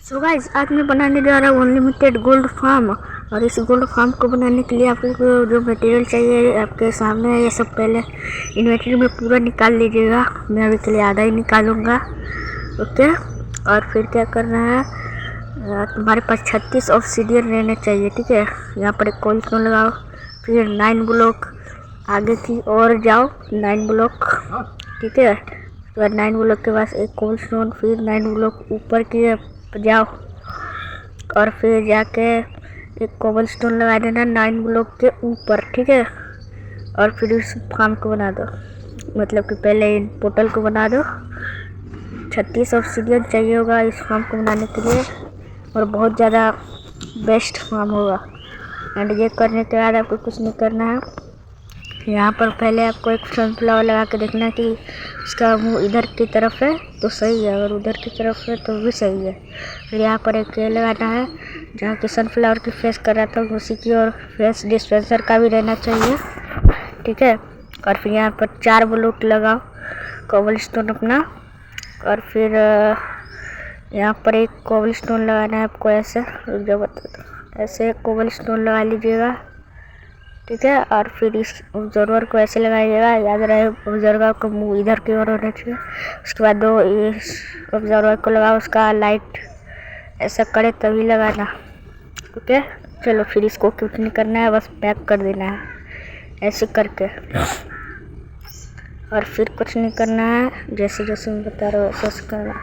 So guys, आज मैं बनाने जा रहा हूँ अनलिमिटेड गोल्ड फार्म। और इस गोल्ड फार्म को बनाने के लिए आपको जो मटेरियल चाहिए आपके सामने है। ये सब पहले इन्वेंटरी में पूरा निकाल लीजिएगा। मैं अभी के लिए आधा ही निकालूंगा, ओके। और फिर क्या करना है, तुम्हारे पास 36 ऑब्सीडियन रहने चाहिए, ठीक है। यहाँ पर एक कोलस्टोन लगाओ, फिर 9 ब्लॉक आगे की ओर जाओ, 9 ब्लॉक, ठीक है। उसके बाद 9 ब्लॉक के पास एक कोलस्टोन, फिर 9 ब्लॉक ऊपर की जाओ और फिर जाके एक कोबल स्टोन लगा देना 9 ब्लॉक के ऊपर, ठीक है। और फिर इस फार्म को बना दो, मतलब कि पहले इन पोर्टल को बना दो। 36 ऑब्सीडियन चाहिए होगा इस फार्म को बनाने के लिए, और बहुत ज़्यादा बेस्ट फार्म होगा। एंड ये करने के बाद आपको कुछ नहीं करना है। यहाँ पर पहले आपको एक सनफ्लावर लगा के देखना कि उसका मुंह इधर की तरफ है तो सही है, अगर उधर की तरफ है तो भी सही है। फिर यहाँ पर एक लगाना है जहाँ की सनफ्लावर की फेस कर रहा था उसी की, और फेस डिस्पेंसर का भी रहना चाहिए, ठीक है। और फिर यहाँ पर 4 ब्लॉक लगाओ कोबल स्टोन अपना, और फिर यहाँ पर एक कोबल स्टोन लगाना है आपको, ऐसे जो बता ऐसे कोबल स्टोन लगा लीजिएगा, ठीक है। और फिर इस ऑब्जर्वर को ऐसे लगाइएगा, याद रहे ऑब्जर्वर का मुंह इधर की ओर होना चाहिए। उसके बाद दो इस ऑब्जर्वर को लगाओ, उसका लाइट ऐसा करे तभी लगाना, ओके। चलो फिर इसको कुछ नहीं करना है, बस पैक कर देना है ऐसे करके। और फिर कुछ नहीं करना है, जैसे जैसे मैं बता रहा हूँ वैसे करना,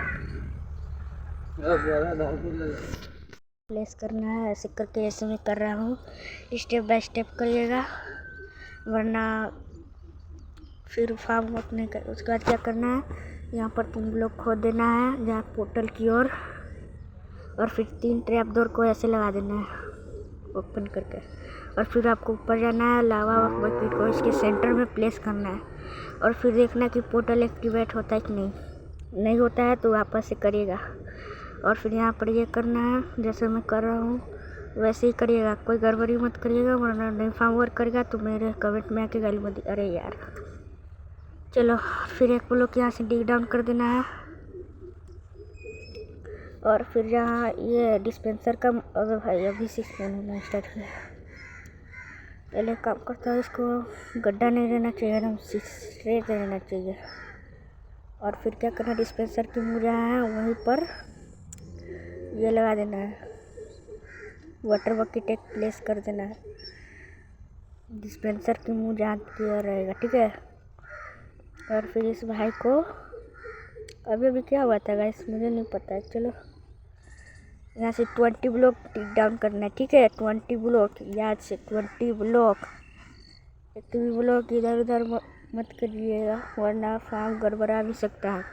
प्लेस करना है ऐसे करके, जैसे मैं कर रहा हूँ। स्टेप बाय स्टेप करिएगा, वरना फिर फार्म अपने कर। उसके बाद क्या करना है, यहाँ पर 3 ब्लॉक खोद देना है जहाँ पोर्टल की ओर, और फिर 3 ट्रैप डोर को ऐसे लगा देना है ओपन करके। और फिर आपको ऊपर जाना है, लावा बकेट को इसके सेंटर में प्लेस करना है, और फिर देखना कि पोर्टल एक्टिवेट होता है कि नहीं होता है तो वापस से करिएगा। और फिर यहाँ पर ये करना है जैसे मैं कर रहा हूँ वैसे ही करिएगा, कोई गड़बड़ी मत करिएगा, वरना नहीं फार्म वर्क करेगा तो मेरे कमेंट में आके गाली मत दी। अरे यार, चलो फिर एक ब्लॉक यहाँ से डिग डाउन कर देना है। और फिर जहाँ ये डिस्पेंसर का, अगर भाई अभी से होना स्टार्ट किया, पहले काम करता है, इसको गड्ढा नहीं रहना चाहिए, एकदम स्ट्रेट रहना चाहिए। और फिर क्या करना, डिस्पेंसर की मुँह जहाँ है वहीं पर ये लगा देना है, वाटर बकेट एक प्लेस कर देना है डिस्पेंसर की मुँह जहाँ की ओर रहेगा, ठीक है। और फिर इस भाई को अभी क्या हुआ था गाइस, मुझे नहीं पता है। चलो यहाँ से 20 ब्लॉक टिक डाउन करना है, ठीक है। 20 ब्लॉक, याद से 20 ब्लॉक, एक भी ब्लॉक इधर उधर मत करिएगा, वरना फार्म गड़बड़ा भी सकता है।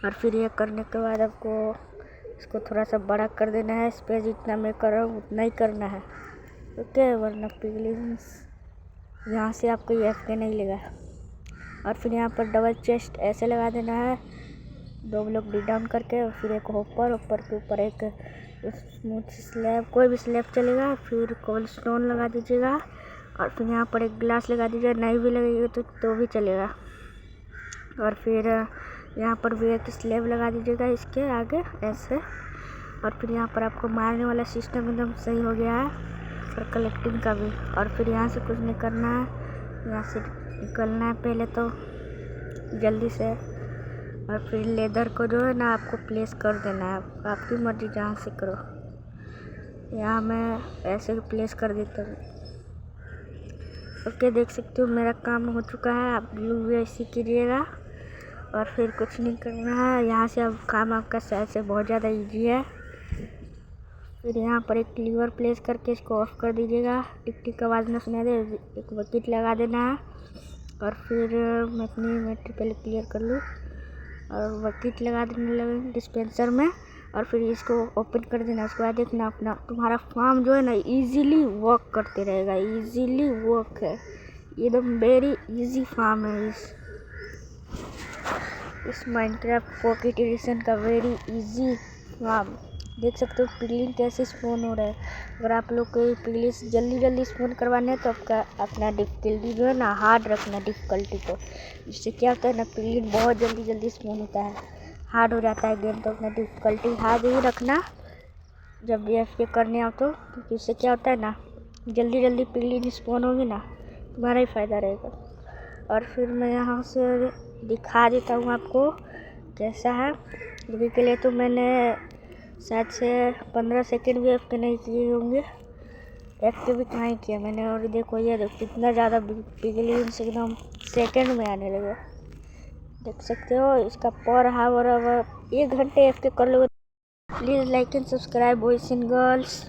और फिर ये करने के बाद आपको इसको थोड़ा सा बड़ा कर देना है, स्पेस जितना मैं कर रहा हूँ उतना ही करना है, ओके। वरना पिगलिंग्स यहाँ से आपको ये एफ नहीं लेगा। और फिर यहाँ पर डबल चेस्ट ऐसे लगा देना है 2 ब्लॉक डी डाउन करके, और फिर एक ऊपर के ऊपर एक स्मूथ स्लैब, कोई भी स्लैब चलेगा। फिर कोबल स्टोन लगा दीजिएगा, और फिर यहाँ पर एक ग्लास लगा दीजिएगा, नहीं भी लगेगा तो भी चलेगा। और फिर यहाँ पर भी एक स्लैब लगा दीजिएगा इसके आगे ऐसे। और फिर यहाँ पर आपको मारने वाला सिस्टम एकदम सही हो गया है, और कलेक्टिंग का भी। और फिर यहाँ से कुछ नहीं करना है, यहाँ से निकलना है पहले तो जल्दी से। और फिर लेदर को जो है ना आपको प्लेस कर देना है, आपकी मर्जी जहाँ से करो। यहाँ मैं ऐसे प्लेस कर देता हूँ, ओके। देख सकते हो मेरा काम हो चुका है, आप लोग भी ऐसे कीजिएगा। और फिर कुछ नहीं करना है, यहाँ से अब काम आपका शायद से बहुत ज़्यादा इजी है। फिर यहाँ पर एक लीवर प्लेस करके इसको ऑफ कर दीजिएगा, टिक टिक आवाज़ ना सुना दे। एक बकेट लगा देना है, और फिर मैं अपनी इन्वेंटरी पहले क्लियर कर लूँ, और बकेट लगा देने लगे डिस्पेंसर में। और फिर इसको ओपन कर देना। उसके बाद देखना अपना तुम्हारा फार्म जो है ना इजीली वर्क करते रहेगा, इजीली वर्क है, एकदम वेरी इजी फार्म है इस माइनक्राफ्ट पॉकेट एडिशन का, वेरी इजी फार्म। देख सकते हो पिगलिन कैसे स्पॉन हो रहा है। अगर आप लोग को पिगलिन जल्दी स्पॉन करवाना है तो आपका अपना डिफिकल्टी जो है ना हार्ड रखना डिफिकल्टी को, जिससे क्या होता है ना पिगलिन बहुत जल्दी स्पॉन होता है। हार्ड हो जाता है गेम, तो अपना डिफ़िकल्टी हार्ड ही रखना जब भी एफ के करने आओ तो, क्योंकि इससे क्या होता है ना, जल्दी जल्दी पिगलिन स्पॉन होगी ना, तुम्हारा ही फ़ायदा रहेगा। और फिर मैं यहाँ से दिखा देता हूँ आपको कैसा है। अभी के लिए तो मैंने शायद से 15 सेकेंड भी एफ के नहीं किए होंगे, एफ के भी कहाँ ही किया मैंने। और देखो ये देखो कितना ज़्यादा पिगलिन्स एकदम सेकेंड में आने लगे, देख सकते हो। इसका पर हावर 1 घंटे एफ के कर लो। Please like and subscribe boys and girls.